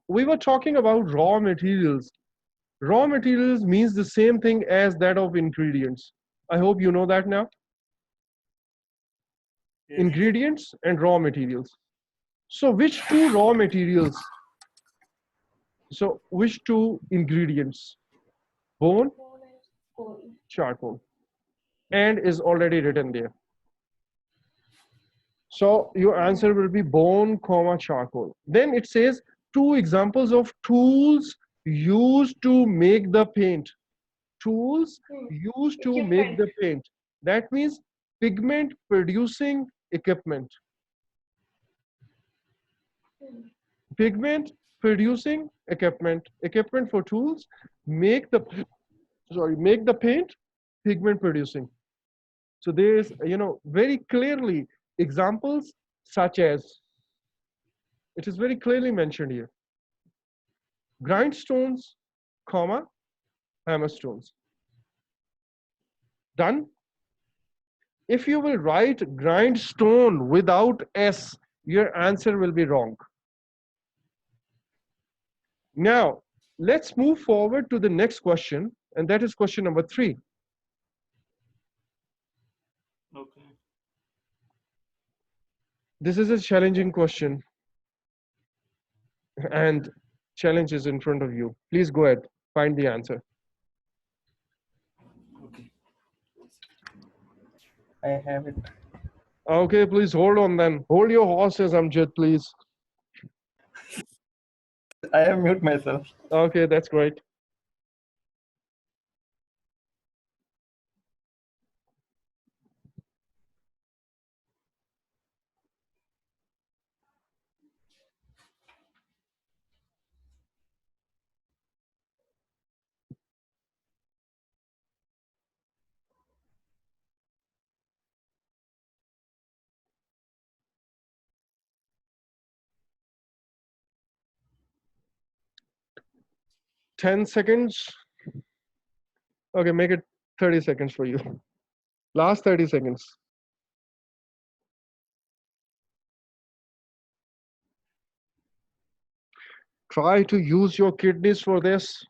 we were talking about raw materials. Raw materials means the same thing as that of ingredients. I hope you know that now. Yes. Ingredients and raw materials. So which two raw materials? So which two ingredients? Bone, charcoal. And is already written there. So your answer will be bone, comma, charcoal. Then it says two examples of tools used to make the paint. Tools used to make the paint. That means pigment producing equipment. Pigment producing equipment. Equipment for tools make the make the paint pigment producing. So there is, very clearly examples such as, it is very clearly mentioned here, grindstones, comma, hammerstones. Done. If you will write grindstone without S, your answer will be wrong. Now, let's move forward to the next question, and that is question number 3. Okay. This is a challenging question, and challenge is in front of you. Please go ahead, find the answer. Okay. I have it. Okay, please hold on then. Hold your horses, Amjad, please. I have mute myself. Okay, that's great. Ten seconds. Okay, make it 30 seconds for you. Last 30 seconds. Try to use your kidneys for this.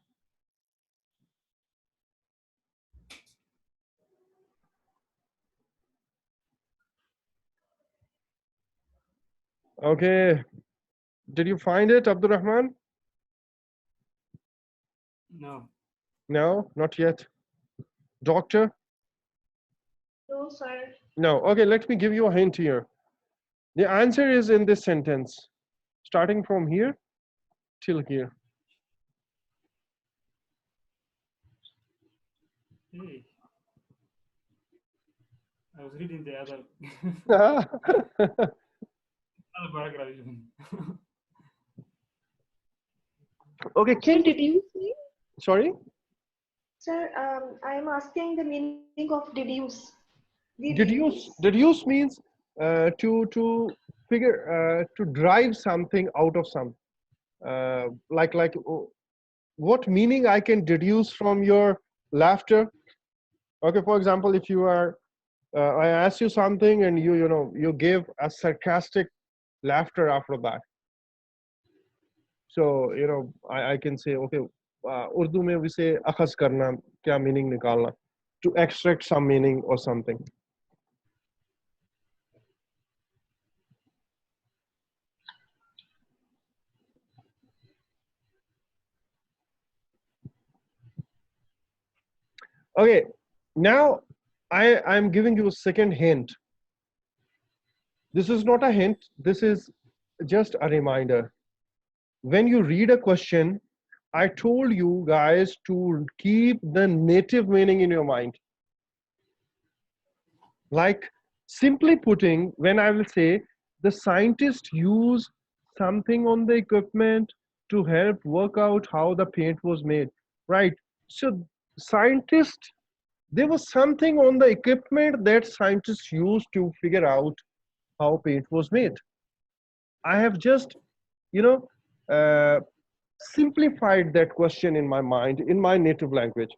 Okay. Did you find it, Abdul Rahman? No. No, not yet. Doctor? No, sir. No. Okay, let me give you a hint here. The answer is in this sentence, starting from here till here. Hey. I was reading the other paragraph even. Okay, Sir, can did you see? sorry? Sir, I am asking the meaning of deduce. Deduce means to figure to drive something out of some like what meaning I can deduce from your laughter. Okay, for example, if you are I ask you something and you give a sarcastic laughter after that. So I can say, okay, Urdu mein we say akhaz karna, kya meaning nikalna, to extract some meaning or something. Okay, now I'm giving you a second hint. This is not a hint, this is just a reminder. When you read a question, I told you guys to keep the native meaning in your mind. Like, simply putting, when I will say the scientists use something on the equipment to help work out how the paint was made, right? So scientists, there was something on the equipment that scientists used to figure out how paint was made. I have just, you know, uh, simplified that question in my mind, in my native language.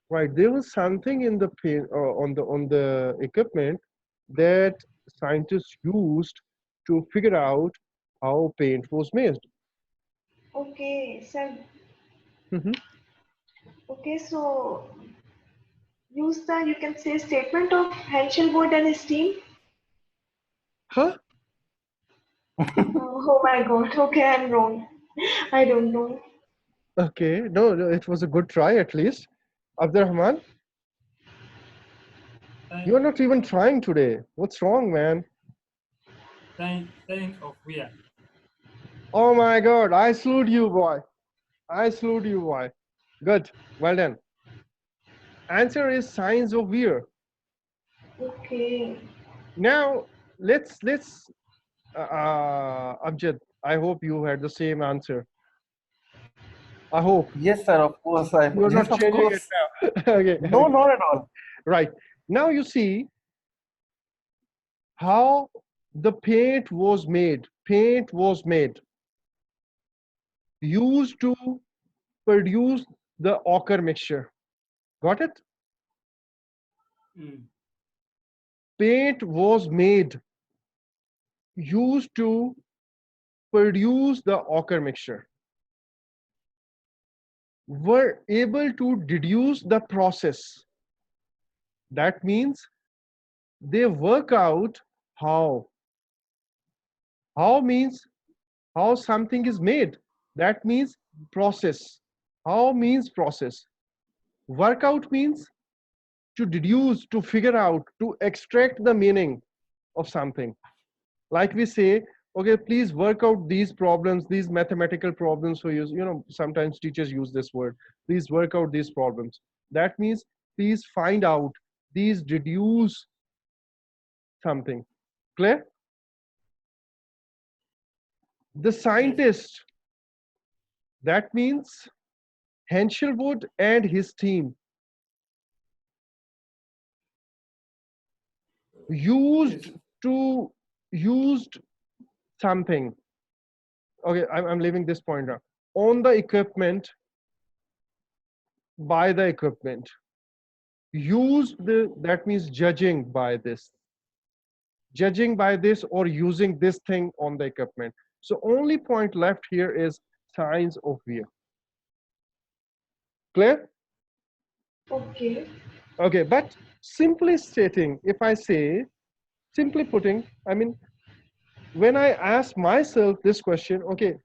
Right, there was something in the paint on the equipment that scientists used to figure out how paint was made. Okay, sir. Mhm. Okay, so use the, you can say, statement of Henschel, Wood and his team. Huh? Oh my God. Okay, I'm wrong. I don't know. Okay. No, no, it was a good try at least. Abdurrahman, you're Sign, not even trying today. What's wrong, man? sign of where? Oh my God, I salute you, boy. I salute you, boy. Good. Well done. Answer is signs of wear. Okay. Now, let's Amjad, I hope you had the same answer. I hope Yes, sir. Of course. I. you're Yes, not of changing it course. now. Okay, No, okay, not at all. right. Now you see how the paint was made. Paint was made, used to produce the ochre mixture. Got it? Mm. Paint was made, used to produce the ochre mixture. Were able to deduce the process. That means they work out how. How means how something is made. That means process. How means process. Workout means to deduce, to figure out, to extract the meaning of something. Like we say, okay, please work out these problems, these mathematical problems for you. You know, sometimes teachers use this word. Please work out these problems. That means please find out, please deduce something. Clear? The Yes. scientist, that means Henshelwood and his team Yes. used to used something. Okay, I'm leaving this point now. On the equipment, by the equipment. Used the, that means judging by this. Judging by this or using this thing on the equipment. So only point left here is signs of wear. Clear? Okay. Okay, but simply stating, if I say, simply putting, I mean, when I ask myself this question, okay,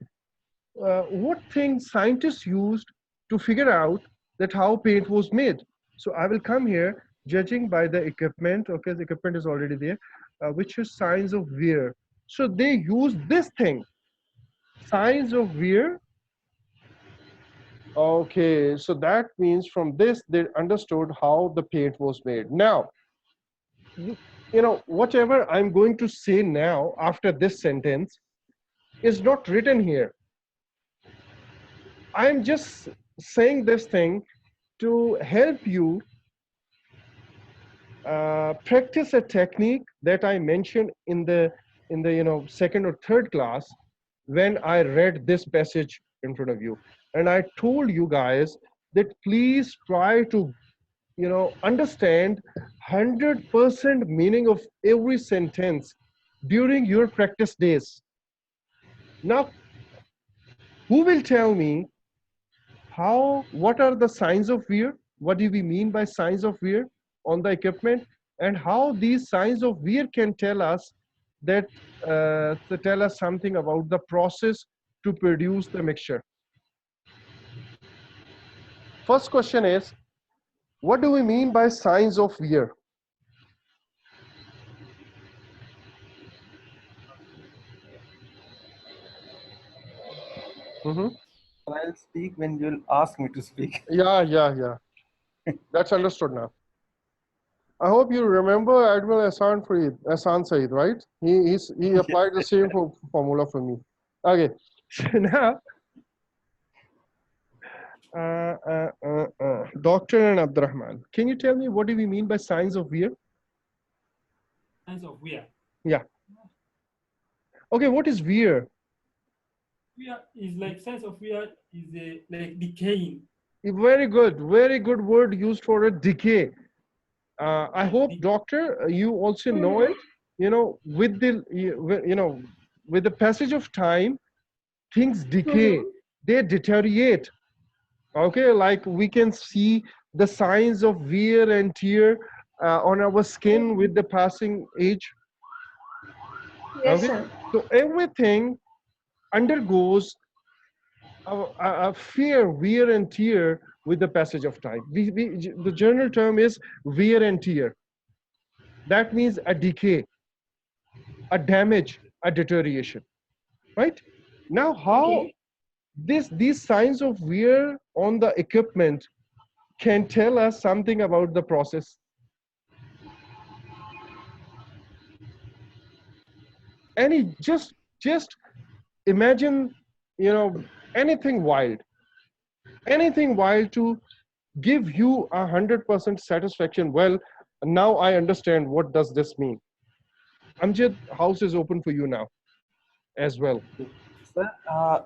what things scientists used to figure out that how paint was made? So I will come here judging by the equipment. Okay, the equipment is already there, which is signs of wear. So they use this thing, signs of wear. Okay, so that means from this they understood how the paint was made. Now, you, you know, whatever I'm going to say now after this sentence is not written here. I'm just saying this thing to help you practice a technique that I mentioned in the second or third class when I read this passage in front of you, and I told you guys that please try to understand 100% meaning of every sentence during your practice days. Now, who will tell me how, what are the signs of wear? What do we mean by signs of wear on the equipment, and how these signs of wear can tell us that to tell us something about the process to produce the mixture? First question is, what do we mean by signs of wear? Mm-hmm. I'll speak when you'll ask me to speak. Yeah. That's understood now. I hope you remember Admiral Ahsan Saeed, right? He applied the same formula for me. Okay, so now Doctor and Abdurrahman, can you tell me what do we mean by signs of wear? Signs of where? Yeah. Okay, what is wear? Where is like sense of where is a like decaying. Very good word used for a decay. I Yes. hope, Doctor, you also know Mm-hmm. it. With the with the passage of time, things decay. Mm-hmm. they deteriorate. Okay, like we can see the signs of wear and tear on our skin with the passing age. Yes, Okay, sir. so everything undergoes a fair wear and tear with the passage of time. The general term is wear and tear. That means a decay, a damage, a deterioration, right? Now, how Okay. these signs of wear on the equipment can tell us something about the process. Any just imagine, anything wild, anything wild to give you 100% satisfaction. Well, now I understand what does this mean. Amjad, house is open for you now as well. Sir,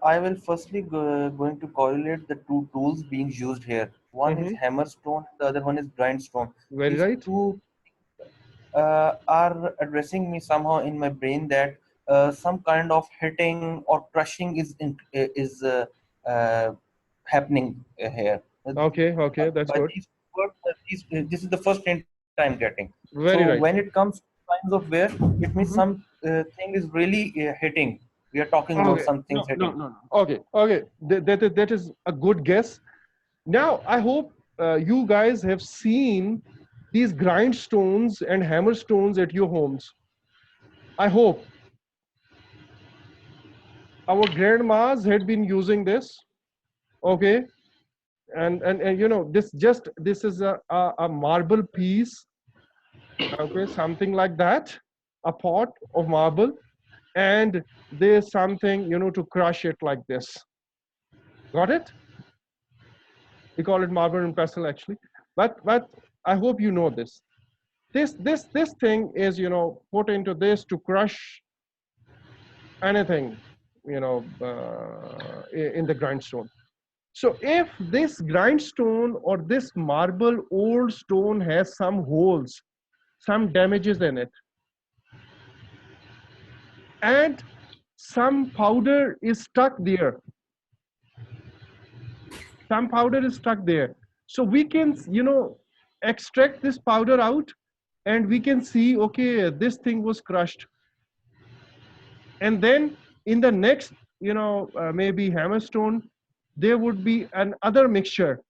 I will firstly going to correlate the two tools being used here. One is Hmm. hammerstone, the other one is grindstone. Very These right. two are addressing me somehow in my brain that some kind of hitting or crushing is uh, happening here. Okay, that's By good. these words, this is the first hint I'm getting. So Very when right. it comes to signs of wear, it means Hmm. some thing is really hitting. We are talking about Okay. some things No, no, hitting. no, no. Okay. That is a good guess. Now, I hope you guys have seen these grindstones and hammerstones at your homes. I hope our grandmas had been using this. Okay, and this is a marble piece. Okay, something like that, a pot of marble, and there's something to crush it like this. Got it? We call it marble and pestle actually, but I hope you know this. This thing is put into this to crush anything in the grindstone. So if this grindstone or this marble old stone has some holes, some damages in it, and some powder is stuck there, some powder is stuck there, so we can extract this powder out, and we can see, okay, this thing was crushed. And then in the next maybe hammerstone, there would be an other mixture.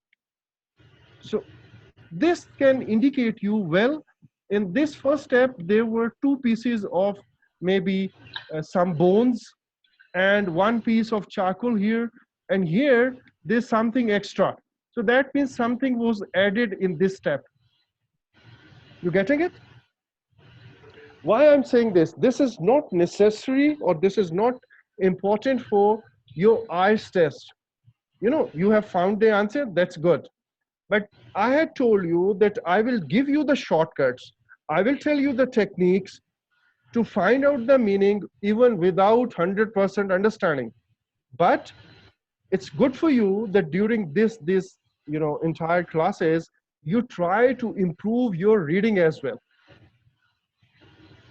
So this can indicate you, well, in this first step there were two pieces of maybe some bones and one piece of charcoal here, and here there's something extra. So that means something was added in this step. You getting it? Why I'm saying this is not necessary, or this is not important for your IELTS test. You have found the answer, that's good. But I had told you that I will give you the shortcuts. I will tell you the techniques to find out the meaning even without 100% understanding. But it's good for you that during this entire classes, you try to improve your reading as well.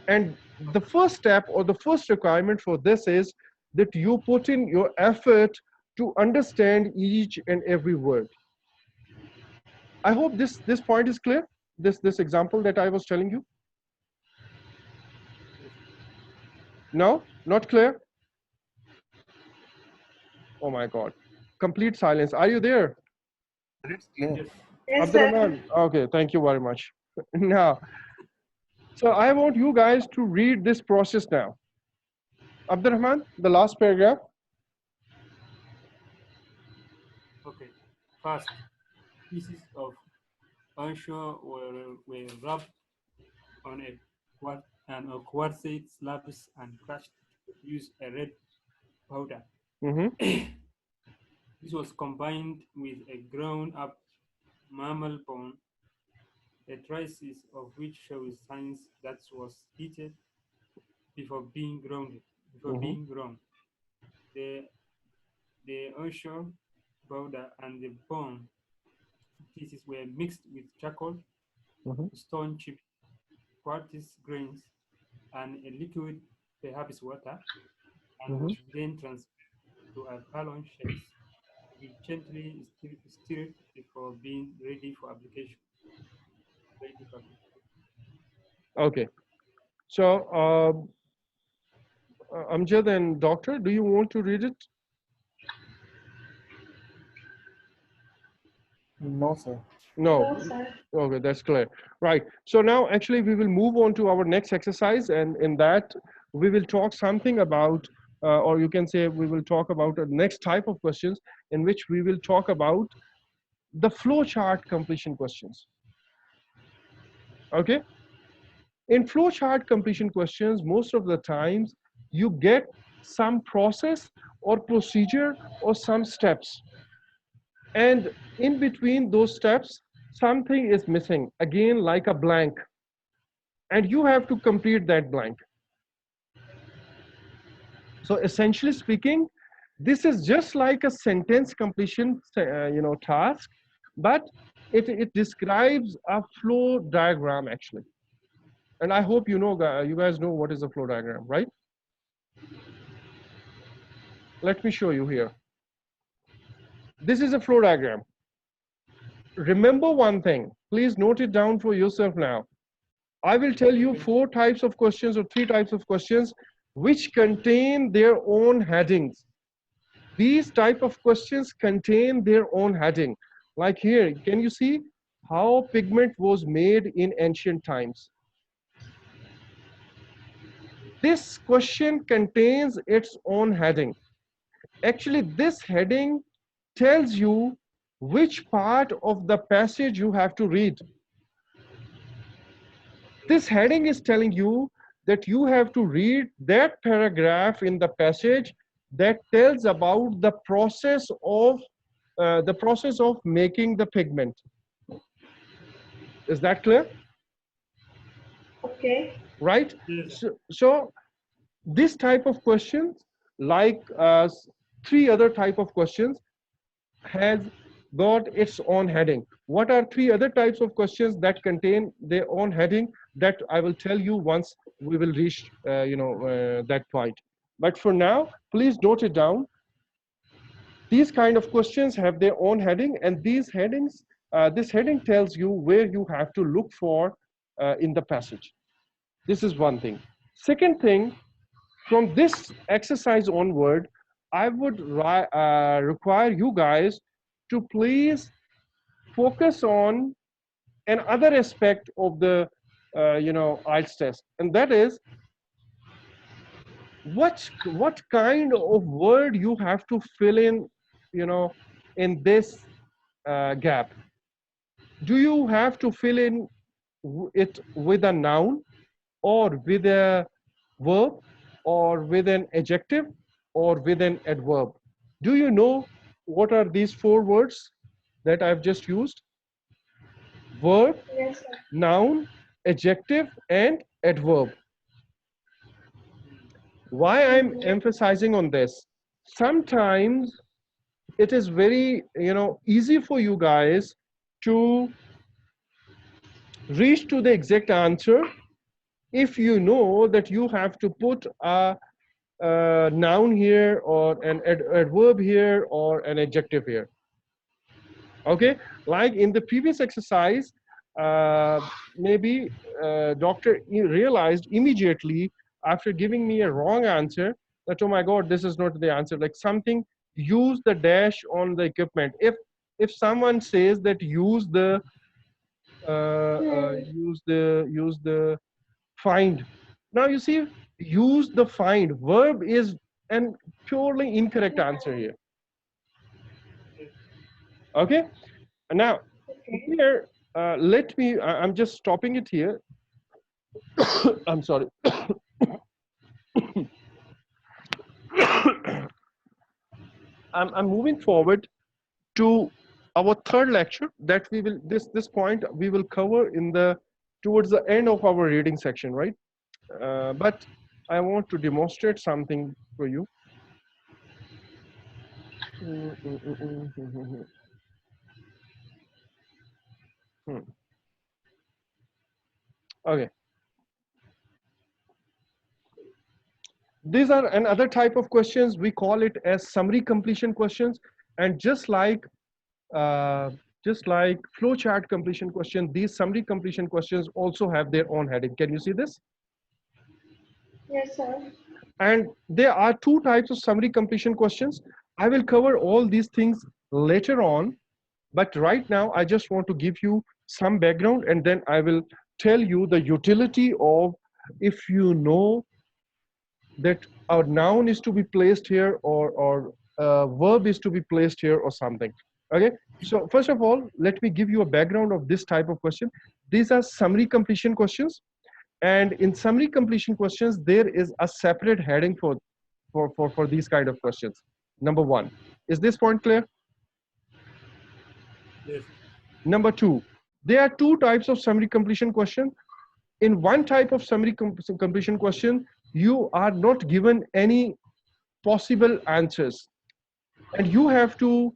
And the first step or the first requirement for this is that you put in your effort to understand each and every word. I hope this point is clear. This example that I was telling you. No, not clear. Oh my God, complete silence. Are you there, It's clear. Yes. Yes, sir. Abdurrahman? Okay, thank you very much. Now, so I want you guys to read this process now. Abdurrahman, the last paragraph. Okay. First, pieces of onshore were rubbed on a quartzite slabs and crushed to produce a red powder. Mm-hmm, This was combined with a ground-up mammal bone, a traces of which shows signs that was heated before being grounded. Before mm-hmm, being ground, the onshore powder and the bone pieces were mixed with charcoal, mm-hmm, stone chips, quartz grains, and a liquid, perhaps water, and mm-hmm, was then transferred to a ballon shells. be gently stirred before being ready for application. Ready for application. Okay. So, Amjad and Doctor, do you want to read it? No, sir. No. No, sir. Okay, that's clear. Right. So now actually we will move on to our next exercise, and in that we will talk something about, or you can say we will talk about the next type of questions in which we will talk about the flowchart completion questions. Okay. In flowchart completion questions, most of the times you get some process or procedure or some steps, and in between those steps something is missing, again like a blank, and you have to complete that blank. So essentially speaking, this is just like a sentence completion task, but it describes a flow diagram actually. And I hope you guys know what is a flow diagram, right? Let me show you here. This is a flow diagram. Remember one thing, please note it down for yourself now. I will tell you Okay. 4 types of questions or 3 types of questions which contain their own headings. These type of questions contain their own heading. Like here, can you see how pigment was made in ancient times? This question contains its own heading. Actually, this heading tells you which part of the passage you have to read. This heading is telling you that you have to read that paragraph in the passage that tells about the process of making the pigment. Is that clear? Okay. Right? Yes. So this type of questions, like 3 other type of questions, has got its own heading. What are 3 other types of questions that contain their own heading? That I will tell you once we will reach that point. But for now, please note it down. These kind of questions have their own heading, and this heading tells you where you have to look for in the passage. This is one thing. Second thing, from this exercise onward, I would require you guys to please focus on another aspect of the IELTS test, and that is what kind of word you have to fill in this gap. Do you have to fill in it with a noun, or with a verb, or with an adjective, or with an adverb? Do you know what are these 4 words that I've just used? Verb, Yes, sir. noun, adjective, and adverb. Why I'm Mm-hmm. emphasizing on this? Sometimes it is very easy for you guys to reach to the exact answer if you know that you have to put a noun here, or an adverb here, or an adjective here. Okay, like in the previous exercise, uh, maybe doctor realized immediately after giving me a wrong answer that, oh my god, this is not the answer, like something, use the dash on the equipment. If someone says that use the find, now you see, use the find verb is an purely incorrect answer here. Yes. Okay, now Okay. here, I'm just stopping it here. I'm sorry. I'm moving forward to our third lecture that we will this point we will cover in the towards the end of our reading section, right? But I want to demonstrate something for you. Okay, these are another type of questions. We call it as summary completion questions. And uh, just like flowchart completion question, these summary completion questions also have their own heading. Can you see this? Yes, sir. And there are two types of summary completion questions. I will cover all these things later on, but right now I just want to give you some background, and then I will tell you the utility of, if you know that a noun is to be placed here, or a verb is to be placed here or something. Okay, so first of all, let me give you a background of this type of question. These are summary completion questions, and in summary completion questions there is a separate heading for these kind of questions. Number one, is this point clear? Yes. Number two, there are two types of summary completion question. In one type of summary completion question, you are not given any possible answers, and you have to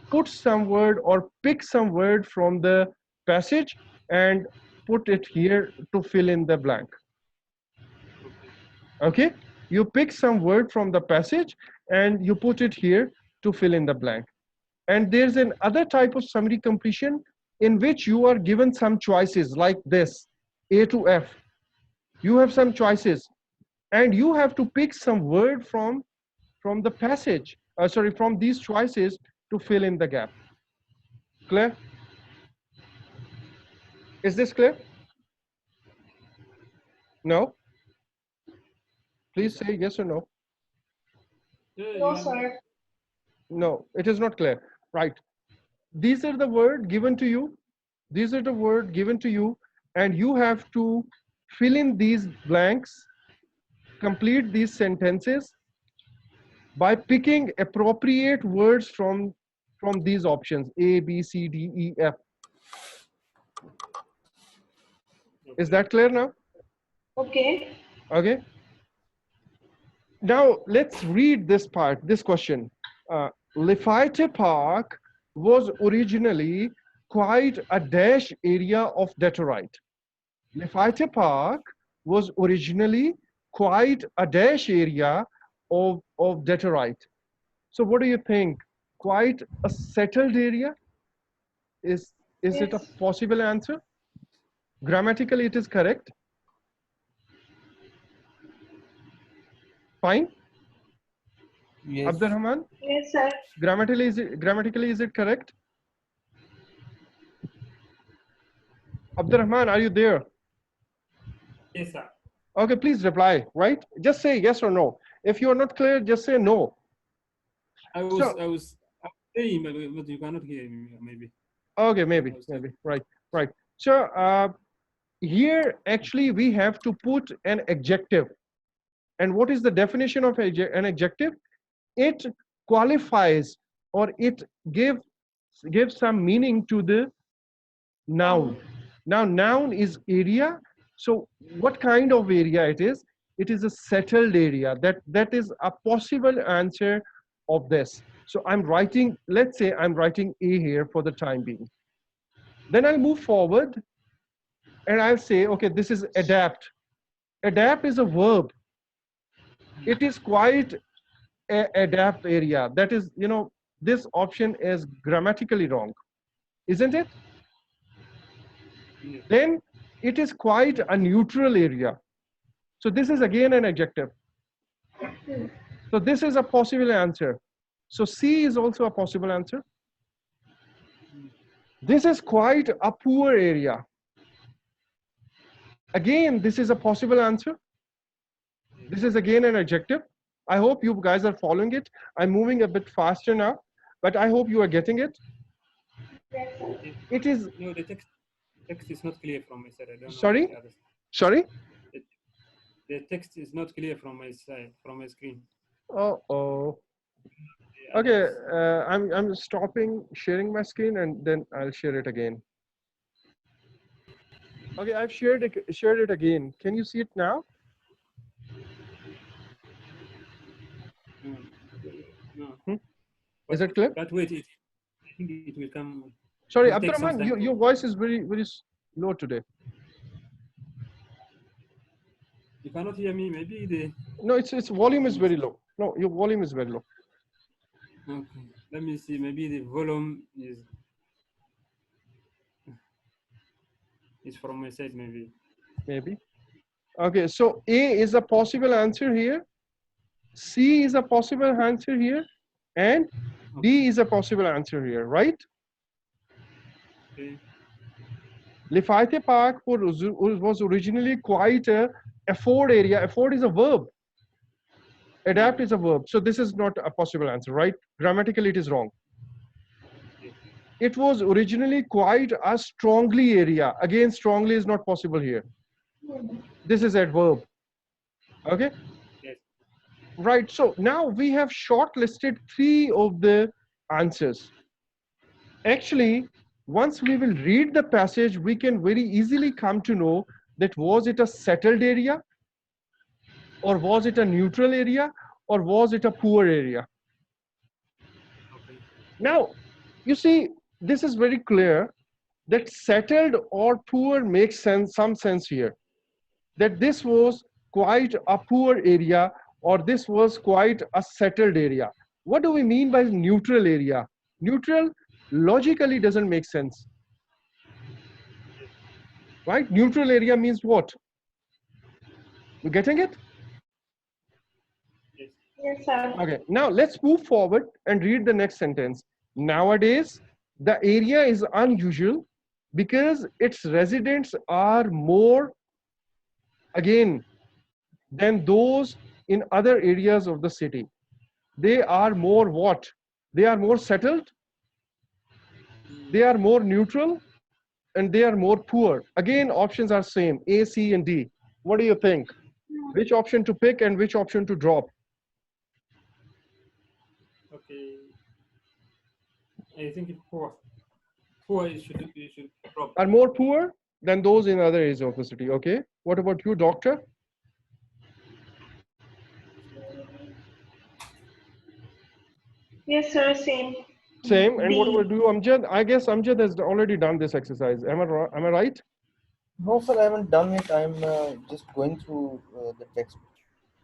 put some word or pick some word from the passage and put it here to fill in the blank. Okay. Okay, you pick some word from the passage and you put it here to fill in the blank. And there's an other type of summary completion in which you are given some choices like this, A to F. You have some choices and you have to pick some word from the passage, sorry, from these choices to fill in the gap. Clear? Is this clear? No? Yes, Please sir. say yes or no. Yeah, No, you. sir. No, it is not clear. Right. These are the word given to you. These are the word given to you, and you have to fill in these blanks, complete these sentences by picking appropriate words from these options A, B, C, D, E, F. Is Okay. that clear now? Okay. Okay. Now let's read this part, this question. Lafayette Park was originally quite a dash area of Detroit. Lafayette Park was originally quite a dash area of Detroit. So what do you think? Quite a settled area? Is it a Yes. possible answer? Grammatically, it is correct. Fine. Yes. Abdurrahman, Yes, sir. grammatically is it correct? Abdurrahman, are you there? Yes, sir. Okay, please reply, right? Just say yes or no. If you are not clear, just say no. I was, So, I was, I was saying, but you cannot hear me. Maybe. okay, I was maybe, saying. right, right. So, here actually we have to put an adjective. And what is the definition of an adjective? It qualifies, or it gives some meaning to the noun. Now, noun is area. So what kind of area it is? It is a settled area. That is a possible answer of this. So I'm writing, let's say I'm writing A here for the time being. Then I'll move forward and I'll say, okay, this is adapt. Adapt is a verb. It is quite a adapt area. That is, this option is grammatically wrong, isn't it? Yes. Then it is quite a neutral area. So this is again an adjective. So this is a possible answer. So C is also a possible answer. This is quite a poor area. Again, this is a possible answer. This is again an adjective. I hope you guys are following it. I'm moving a bit faster now, but I hope you are getting it. Yes, sir. Okay. It is, No, the text is not clear from my side. I don't know about sorry, the others. sorry. The, the text is not clear from my side, from my screen. Oh. The Okay, others. I'm stopping sharing my screen and then I'll share it again. Okay, I've shared it again. Can you see it now? No, no. Hmm? Is But it clear? but wait, I think it will come. It Sorry, will take some Abdurrahman, time your to. voice is very low today. You cannot hear me. Maybe the No, its volume is volume is. very low. No, your volume is very low. Okay. Let me see. Maybe the volume is from my side. Maybe. Maybe. Okay, so A is a possible answer here, C is a possible answer here, and Okay. D is a possible answer here, right? Okay. Lefayette Park was originally quite a afford area. Afford is a verb. Adapt Mm, is a verb. So this is not a possible answer, right? Grammatically, it is wrong. yes. It was originally quite a strongly area. Again, strongly is not possible here. This is adverb. Okay, Yes. right. So now we have shortlisted three of the answers. Actually, once we will read the passage, we can very easily come to know that was it a settled area, or was it a neutral area, or was it a poor area. Okay. Now, you see, this is very clear that settled or poor makes sense, some sense here. That this was quite a poor area, or this was quite a settled area. What do we mean by neutral area? Neutral logically doesn't make sense, Yes. right? Neutral area means what? You getting it? Yes. Yes, sir. Okay, now let's move forward and read the next sentence. Nowadays, the area is unusual because its residents are more, again, than those in other areas of the city. They are more what? They are more settled, they Mm, are more neutral, and they are more poor. Again, options are same, A, C, and D. What do you think? Which option to pick and which option to drop? okay. I think it's poor. Poor. You should drop. Are more poor than those in other areas of the city. Okay. What about you, doctor? Yes, sir, same. Same. And what D. about you, Amjad? I guess Amjad has already done this exercise. Am I right? No, sir, I haven't done it. I'm just going through the text.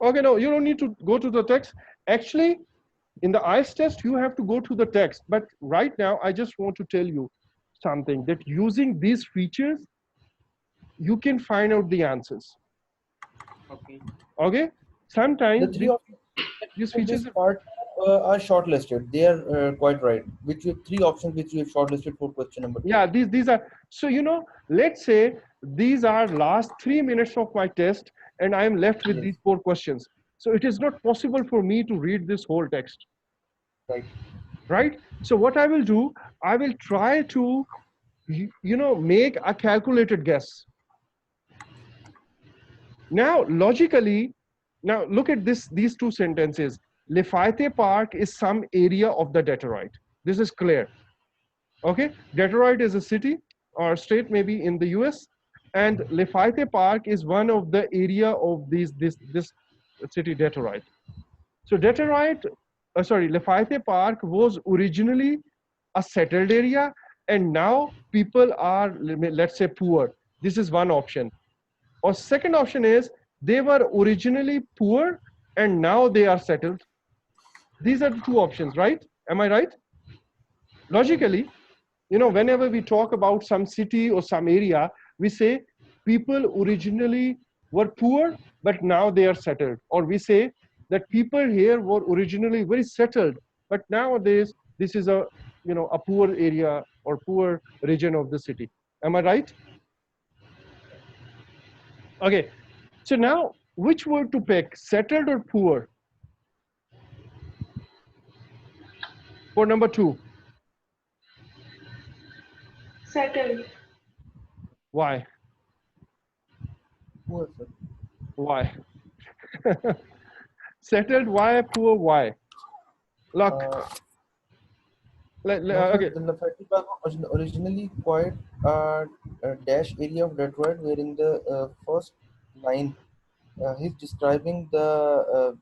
Okay, no, you don't need to go to the text. Actually, in the IELTS test, you have to go to the text. But right now, I just want to tell you something that using these features, you can find out the answers. Okay. Okay? The Sometimes three options these in this features, part are shortlisted. They are quite right. Which you three options which you have shortlisted for question number two. yeah, these are, so let's say these are last 3 minutes of my test and I am left with Yes, these 4 questions. So it is not possible for me to read this whole text, right. right? So what I will do, I will try to, make a calculated guess. Now, logically, now look at these two sentences. Lefayette Park is some area of the Detroit. This is clear. Okay, Detroit is a city or state maybe in the US, and Lefayette Park is one of the area of this city Detroit. So Detroit, sorry, Lafayette Park was originally a settled area, and now people are, let's say, poor. This is one option. Or second option is they were originally poor and now they are settled. These are the two options, right? Am I right? Logically, whenever we talk about some city or some area, we say people originally were poor, but now they are settled. Or we say that people here were originally very settled, but nowadays this is a poor area or poor region of the city. Am I right? Okay. So now, which word to pick, settled or poor, for number two? Settled. Why? Poor, sir. Why? Settled, why? Poor, why? Luck. Uh, no, sir. Okay. The Lafayette Park was originally quite a dash area of Detroit, where in the first line he's describing the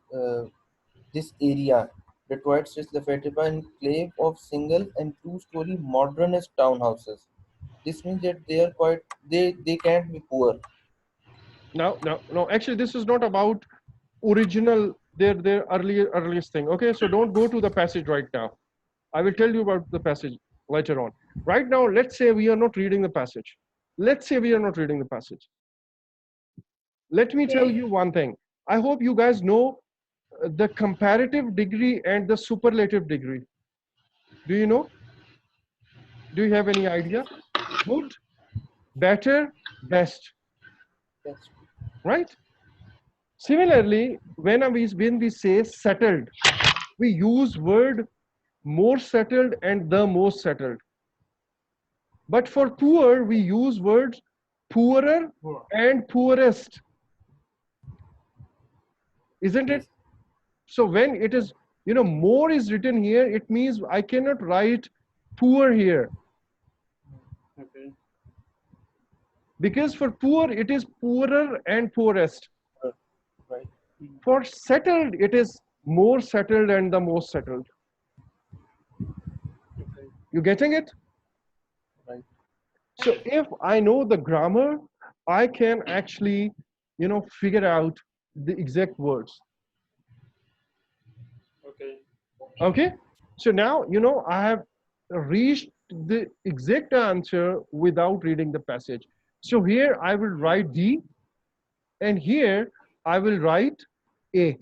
this area. Detroit is Lafayette Park enclave of single and two-story modernist townhouses. This means that they are quite they can't be poor. No, no, no. Actually, this is not about original their earliest thing. Okay, so don't go to the passage right now. I will tell you about the passage later on. Right now, let's say we are not reading the passage. Let's say we are not reading the passage. Let me tell Okay. you one thing. I hope you guys know the comparative degree and the superlative degree. Do you know? Do you have any idea? Good, better, best, That's right? Similarly, when we say settled, we use word more settled and the most settled. But for poor, we use words poorer Poor. and poorest, isn't it? Yes. So when it is, more is written here, it means I cannot write poor here, Okay. because for poor, it is poorer and poorest. right. Mm. For settled, it is more settled and the most settled. Okay. You getting it? Right. So if I know the grammar, I can actually, figure out the exact words. Okay. Okay. So now, I have reached the exact answer without reading the passage. So here I will write D, and here I will write A.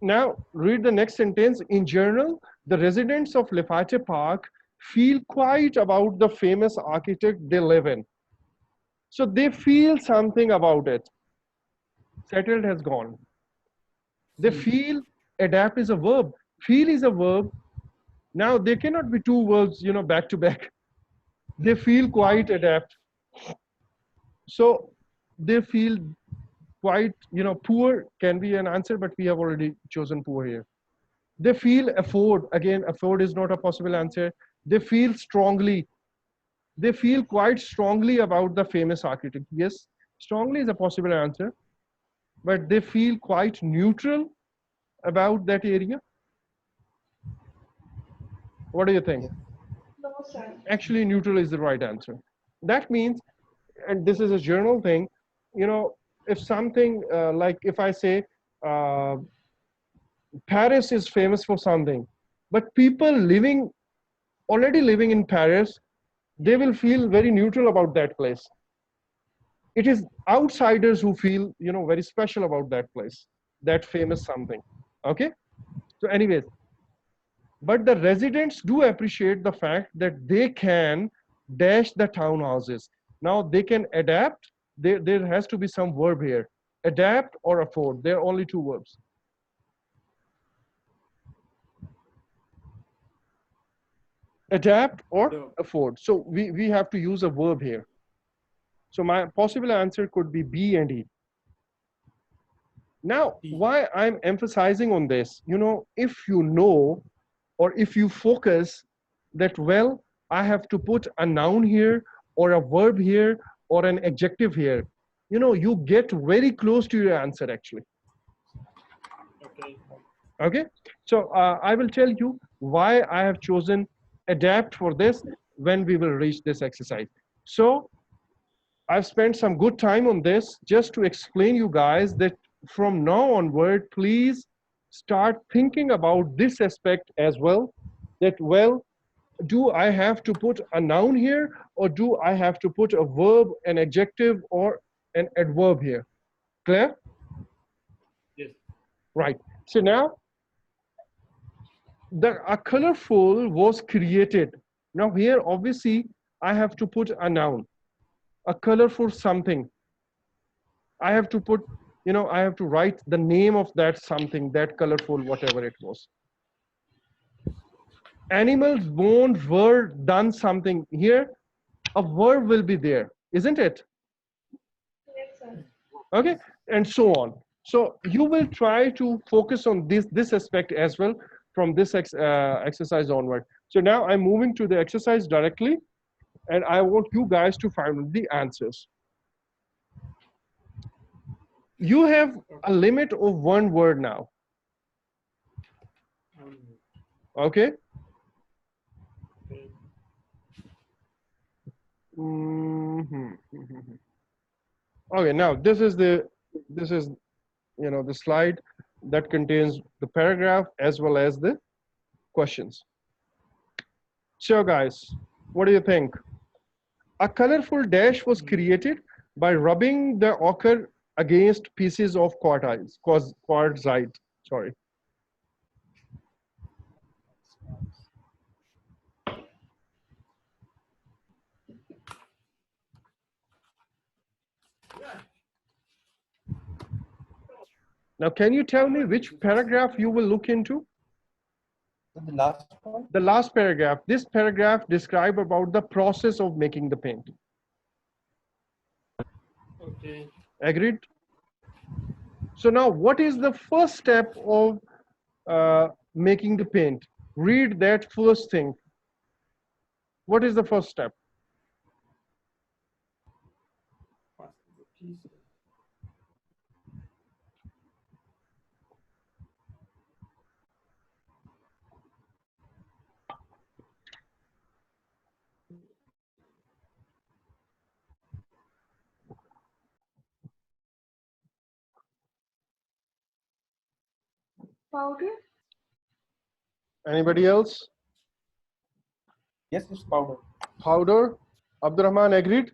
Now read the next sentence. In general, the residents of Lafayette Park feel quiet about the famous architect they live in. So they feel something about it. Settled has gone. They Hmm. feel, adapt is a verb. Feel is a verb. Now there cannot be two verbs, back to back. They feel quite adapt. So they feel quite, poor can be an answer, but we have already chosen poor here. They feel afford. Again, afford is not a possible answer. They feel strongly. They feel quite strongly about the famous architect. Yes, strongly is a possible answer, but they feel quite neutral about that area. What do you think? Yeah. No, sir. Actually, neutral is the right answer. That means, and this is a journal thing, if something like if I say uh, Paris is famous for something, but people already living in Paris, they will feel very neutral about that place. It is outsiders who feel, very special about that place, that famous something. Okay. So, anyways, but the residents do appreciate the fact that they can dash the townhouses. Now they can adapt. There has to be some verb here. Adapt or afford. There are only two verbs. Adapt or So afford. So we have to use a verb here. So my possible answer could be B and E. Now, D. why I'm emphasizing on this, if you know, or if you focus that, well, I have to put a noun here or a verb here or an adjective here, you get very close to your answer actually. Okay. Okay. So I will tell you why I have chosen adapt for this when we will reach this exercise. So I've spent some good time on this just to explain you guys that from now onward, please start thinking about this aspect as well. That, well, do I have to put a noun here, or do I have to put a verb, an adjective, or an adverb here? Clear? Yes. Right. So now a colorful was created. Now here, obviously, I have to put a noun, a colorful something. I have to put, I have to write the name of that something, that colorful, whatever it was. Animals, bones, were done something. Here, a verb will be there, isn't it? Yes, sir. Okay, and so on. So you will try to focus on this aspect as well from this exercise onward. So now I'm moving to the exercise directly, and I want you guys to find the answers. You have a limit of one word now. Um, Okay. okay. Mhm. Okay, now this is the slide that contains the paragraph as well as the questions. So guys, what do you think? A colorful dash was Mm, created by rubbing the ochre against pieces of quartzite. Sorry. Now, can you tell me which paragraph you will look into? So the last one. The last paragraph. This paragraph describe about the process of making the paint. okay. Agreed? So now, what is the first step of making the paint? Read that first thing. What is the first step? Pass the piece. Powder? Anybody else? Yes, it's powder. Powder. Abdurrahman agreed?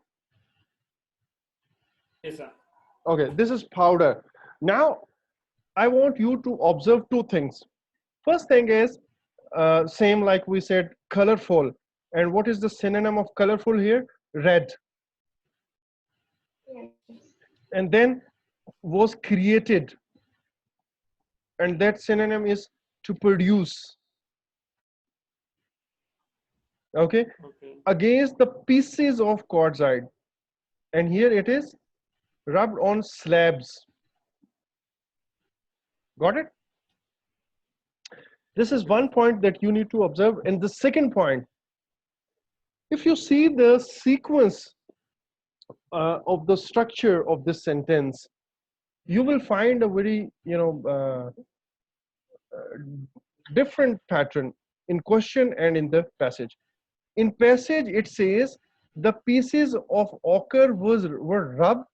Yes, sir. Okay, this is powder. Now, I want you to observe two things. First thing is, same like we said, colorful. And what is the synonym of colorful here? Red. Yes. And then was created. And that synonym is to produce. Okay, Okay. against the pieces of quartzite. And here it is rubbed on slabs. Got it? This is one point that you need to observe. And the second point, if you see the sequence of the structure of this sentence, you will find a very, different pattern in question and in the passage. In passage, it says the pieces of ochre were rubbed,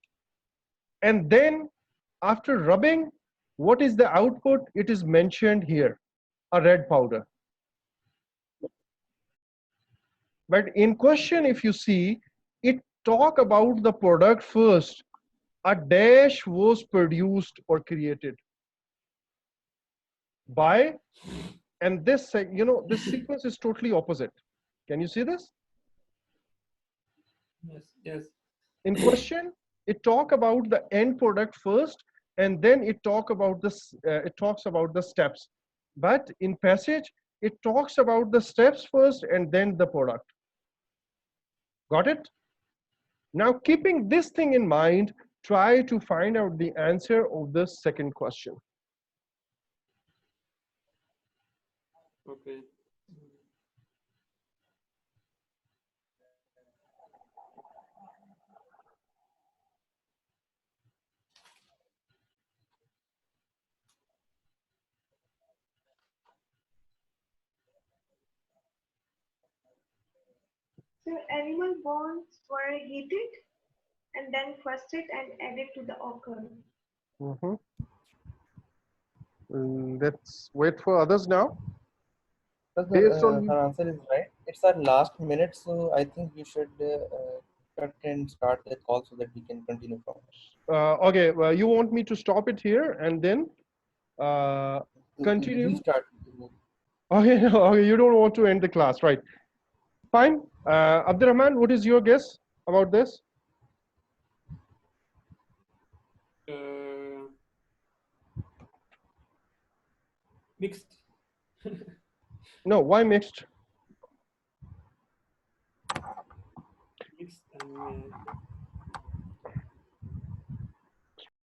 and then after rubbing, what is the output? It is mentioned here, a red powder. But in question, if you see, it talk about the product first. A dash was produced or created by, and this, this sequence is totally opposite. Can you see this? Yes. Yes. In question, it talk about the end product first, and then it talks about the steps. But in passage, it talks about the steps first and then the product. Got it? Now, keeping this thing in mind, try to find out the answer of the second question. Okay. So animal bones were heated and then crusted and added to the ochre. Mhm. Let's wait for others now. But Based her on answer is right. It's our last minute, so I think we should cut and start the call so that we can continue from. okay, well, you want me to stop it here and then uh, continue? Restart. Okay, okay, you don't want to end the class, right? Fine. Abdurrahman, what is your guess about this? Uh, Mixed. No, why mixed? Mixed and